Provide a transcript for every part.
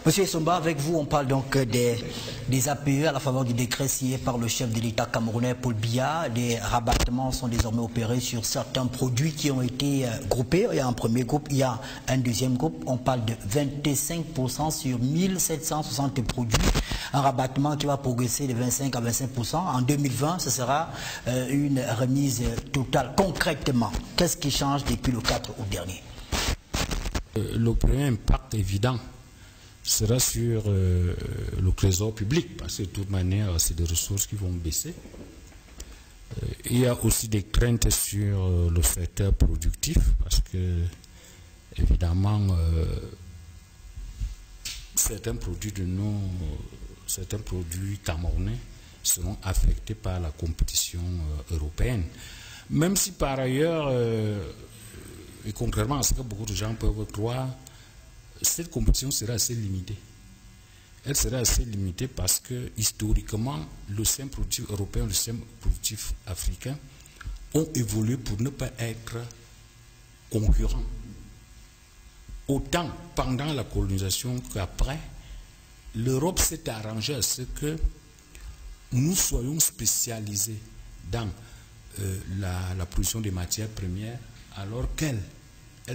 Monsieur Somba, avec vous, on parle donc des APE à la faveur du décret signé par le chef de l'État camerounais Paul Biya. Des rabattements sont désormais opérés sur certains produits qui ont été groupés. Il y a un premier groupe, il y a un deuxième groupe. On parle de 25% sur 1760 produits. Un rabattement qui va progresser de 25 à 25%. En 2020, ce sera une remise totale. Concrètement, qu'est-ce qui change depuis le 4 août dernier? Le premier impact évident sera sur le trésor public, parce que de toute manière, c'est des ressources qui vont baisser. Il y a aussi des craintes sur le secteur productif, parce que, évidemment, certains produits camerounais seront affectés par la compétition européenne. Même si par ailleurs, et contrairement à ce que beaucoup de gens peuvent croire, cette compétition sera assez limitée. Elle sera assez limitée parce que, historiquement, le système productif européen et le système productif africain ont évolué pour ne pas être concurrents. Autant pendant la colonisation qu'après, l'Europe s'est arrangée à ce que nous soyons spécialisés dans la production des matières premières, alors qu'elle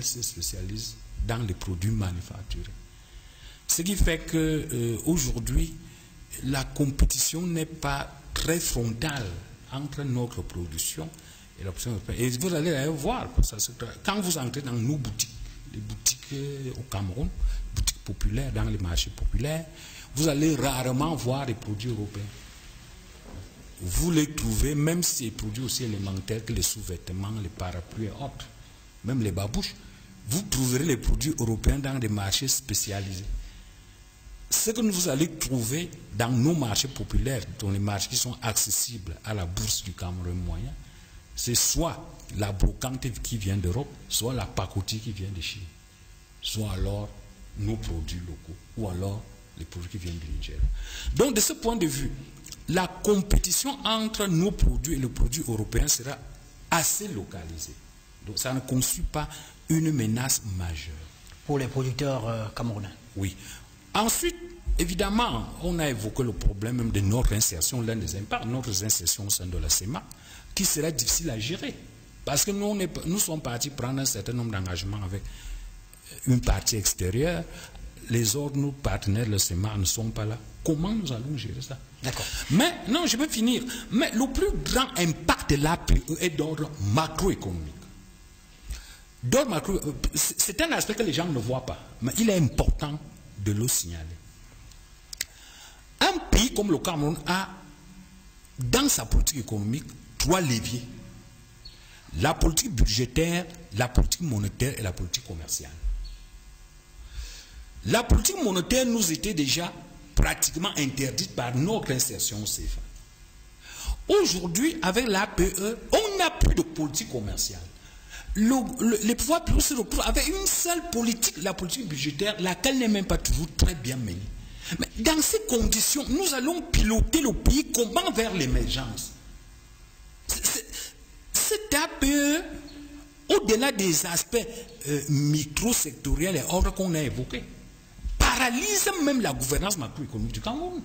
se spécialise dans les produits manufacturés. Ce qui fait qu'aujourd'hui, la compétition n'est pas très frontale entre notre production et la production européenne. Et vous allez d'ailleurs voir, quand vous entrez dans nos boutiques, les boutiques au Cameroun, boutiques populaires, dans les marchés populaires, vous allez rarement voir des produits européens. Vous les trouvez, même si les produits aussi élémentaires que les sous-vêtements, les parapluies et autres, même les babouches, vous trouverez les produits européens dans des marchés spécialisés. Ce que vous allez trouver dans nos marchés populaires, dans les marchés qui sont accessibles à la bourse du Cameroun moyen, c'est soit la brocante qui vient d'Europe, soit la pacotille qui vient de Chine, soit alors nos produits locaux, ou alors les produits qui viennent du Nigeria. Donc de ce point de vue, la compétition entre nos produits et les produits européens sera assez localisée. Donc ça ne constitue pas une menace majeure. Pour les producteurs camerounais. Oui. Ensuite, évidemment, on a évoqué le problème même de notre insertion, l'un des impacts, notre insertion au sein de la CEMA, qui sera difficile à gérer. Parce que nous sommes partis prendre un certain nombre d'engagements avec une partie extérieure. Les autres, nos partenaires, le CEMA, ne sont pas là. Comment nous allons gérer ça? D'accord. Mais, non, je vais finir. Mais le plus grand impact de l'APE est d'ordre macroéconomique. C'est un aspect que les gens ne voient pas, mais il est important de le signaler. Un pays comme le Cameroun a, dans sa politique économique, 3 leviers. La politique budgétaire, la politique monétaire et la politique commerciale. La politique monétaire nous était déjà pratiquement interdite par notre insertion au CFA. Aujourd'hui, avec l'APE, on n'a plus de politique commerciale. Les pouvoirs publics se retrouvent avec une seule politique, la politique budgétaire, laquelle n'est même pas toujours très bien menée. Mais dans ces conditions, nous allons piloter le pays comment vers l'émergence. Cet APE, au-delà des aspects micro-sectoriels et autres qu'on a évoqués, paralyse même la gouvernance macroéconomique du Cameroun.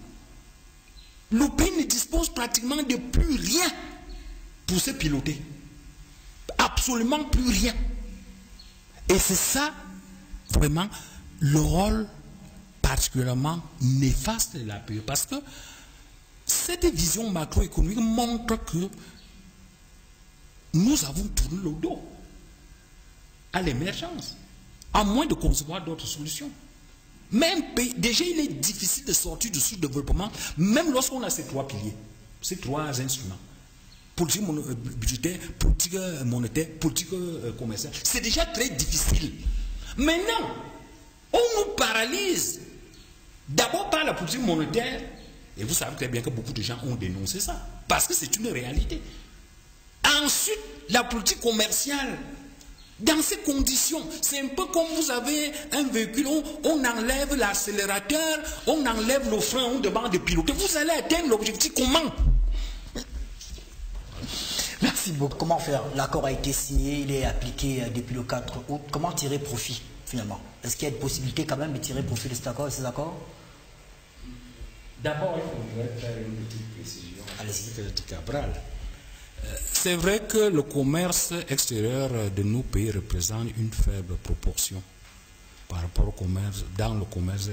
Le pays ne dispose pratiquement de plus rien pour se piloter. Absolument plus rien. Et c'est ça, vraiment, le rôle particulièrement néfaste de l'APE. Parce que cette vision macroéconomique montre que nous avons tourné le dos à l'émergence, à moins de concevoir d'autres solutions. Même pays, déjà il est difficile de sortir du sous-développement, même lorsqu'on a ces 3 piliers, ces 3 instruments. Politique budgétaire, politique monétaire, politique commerciale. C'est déjà très difficile. Maintenant, on nous paralyse. D'abord par la politique monétaire, et vous savez très bien que beaucoup de gens ont dénoncé ça, parce que c'est une réalité. Ensuite, la politique commerciale. Dans ces conditions, c'est un peu comme vous avez un véhicule, on enlève l'accélérateur, on enlève le frein, on demande de piloter. Vous allez atteindre l'objectif comment? Merci beaucoup. Comment faire? L'accord a été signé, il est appliqué depuis le 4 août. Comment tirer profit finalement? Est-ce qu'il y a une possibilité quand même de tirer profit de cet accord et ces accords? D'abord, il faudrait faire une petite précision. Allez-y. Cabral. C'est vrai que le commerce extérieur de nos pays représente une faible proportion par rapport au commerce, dans le commerce,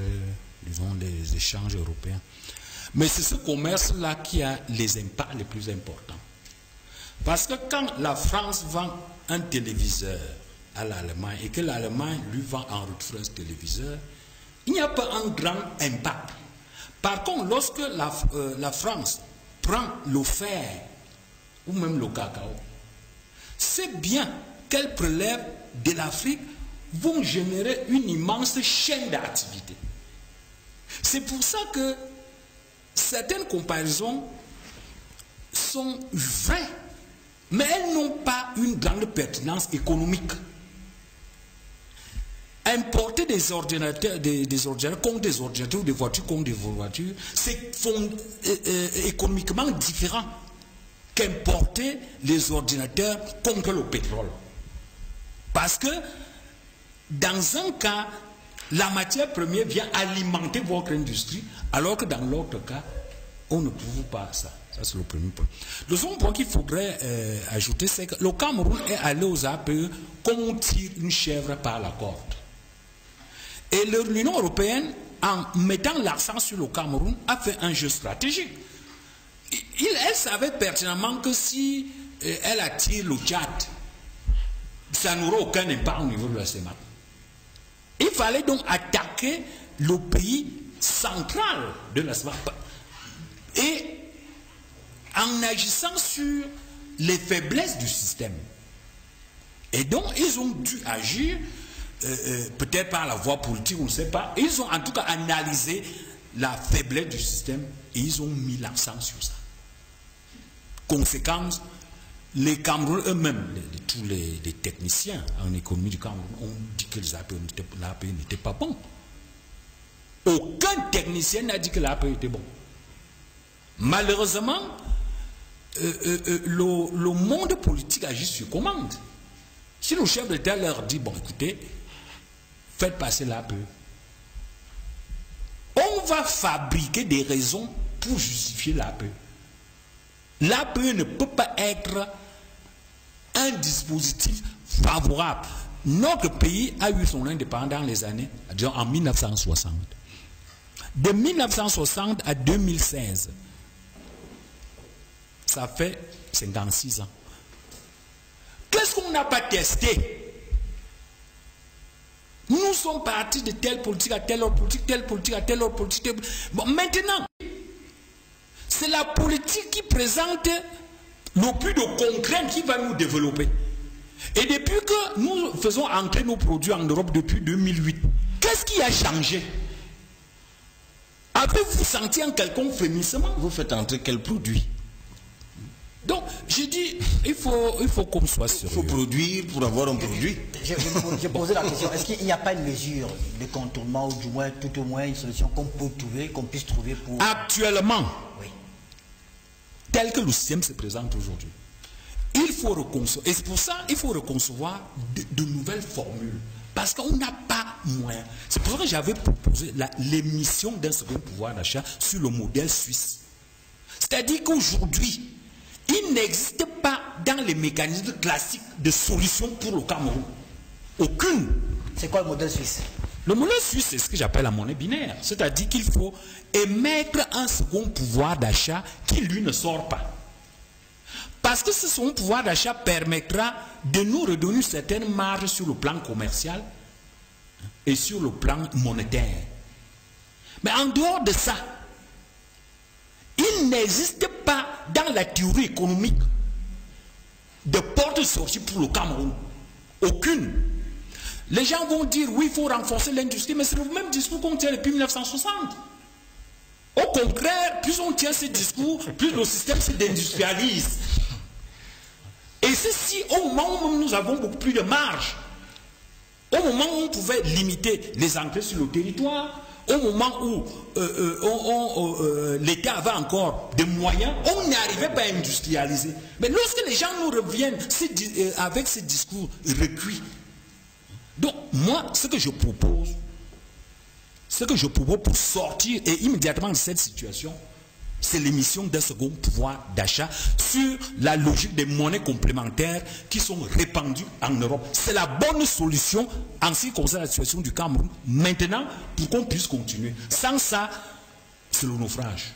disons, des échanges européens. Mais c'est ce commerce-là qui a les impacts les plus importants. Parce que quand la France vend un téléviseur à l'Allemagne et que l'Allemagne lui vend en retour un téléviseur, il n'y a pas un grand impact. Par contre, lorsque la France prend le fer ou même le cacao, c'est bien qu'elle prélève de l'Afrique vont générer une immense chaîne d'activité. C'est pour ça que certaines comparaisons sont vraies, mais elles n'ont pas une grande pertinence économique. Importer des ordinateurs, des ordinateurs contre des ordinateurs ou des voitures contre des voitures, c'est économiquement différent qu'importer les ordinateurs contre le pétrole. Parce que dans un cas, la matière première vient alimenter votre industrie, alors que dans l'autre cas, on ne trouve pas ça. Ça, c'est le premier point. Le second point qu'il faudrait ajouter, c'est que le Cameroun est allé aux APE comme on tire une chèvre par la corde. Et l'Union européenne, en mettant l'accent sur le Cameroun, a fait un jeu stratégique. Elle savait pertinemment que si elle attire le Tchad, ça n'aura aucun impact au niveau de la CEMAC. Il fallait donc attaquer le pays central de la CEMAC. Et en agissant sur les faiblesses du système. Et donc, ils ont dû agir, peut-être par la voie politique, on ne sait pas. Ils ont en tout cas analysé la faiblesse du système et ils ont mis l'accent sur ça. Conséquence, les Camerounais eux-mêmes, tous les techniciens en économie du Cameroun ont dit que l'APE n'était pas bon. Aucun technicien n'a dit que l'APE était bon. Malheureusement, le monde politique agit sur commande. Si le chef d'État leur dit, bon écoutez, faites passer l'APE, on va fabriquer des raisons pour justifier l'APE. L'APE ne peut pas être un dispositif favorable. Notre pays a eu son indépendance dans les années, disons en 1960. De 1960 à 2016, ça fait 56 ans. Qu'est-ce qu'on n'a pas testé? Nous sommes partis de telle politique à telle autre politique, telle politique à telle autre politique. Bon, maintenant, c'est la politique qui présente le plus de concret qui va nous développer. Et depuis que nous faisons entrer nos produits en Europe depuis 2008, qu'est-ce qui a changé? Avez-vous senti un quelconque frémissement? Vous faites entrer quel produit? Donc, j'ai dit, il faut qu'on soit sérieux. Il faut produire pour avoir un produit. J'ai posé la question, est-ce qu'il n'y a pas une mesure de contournement, ou du moins, tout au moins, une solution qu'on peut trouver, qu'on puisse trouver pour... Actuellement, oui, tel que le système se présente aujourd'hui, il faut reconcevoir, et c'est pour ça qu'il faut reconcevoir de nouvelles formules. Parce qu'on n'a pas moyen. C'est pour ça que j'avais proposé l'émission d'un second pouvoir d'achat sur le modèle suisse. C'est-à-dire qu'aujourd'hui, il n'existe pas dans les mécanismes classiques de solution pour le Cameroun. Aucune. c'est quoi le modèle suisse? Le modèle suisse, c'est ce que j'appelle la monnaie binaire. C'est-à-dire qu'il faut émettre un second pouvoir d'achat qui, lui, ne sort pas. Parce que ce second pouvoir d'achat permettra de nous redonner certaines marges sur le plan commercial et sur le plan monétaire. Mais en dehors de ça, il n'existe pas dans la théorie économique de porte de sortie pour le Cameroun. Aucune. Les gens vont dire oui, il faut renforcer l'industrie, mais c'est le même discours qu'on tient depuis 1960. Au contraire, plus on tient ce discours, plus le système se déindustrialise. Et ceci, au moment où nous avons beaucoup plus de marge, au moment où on pouvait limiter les entrées sur le territoire, au moment où l'État avait encore des moyens, on n'arrivait pas à industrialiser. Mais lorsque les gens nous reviennent avec ce discours recuit, Donc, moi, ce que je propose pour sortir et immédiatement de cette situation, c'est l'émission d'un second pouvoir d'achat sur la logique des monnaies complémentaires qui sont répandues en Europe. C'est la bonne solution en ce qui concerne la situation du Cameroun maintenant pour qu'on puisse continuer. Sans ça, c'est le naufrage.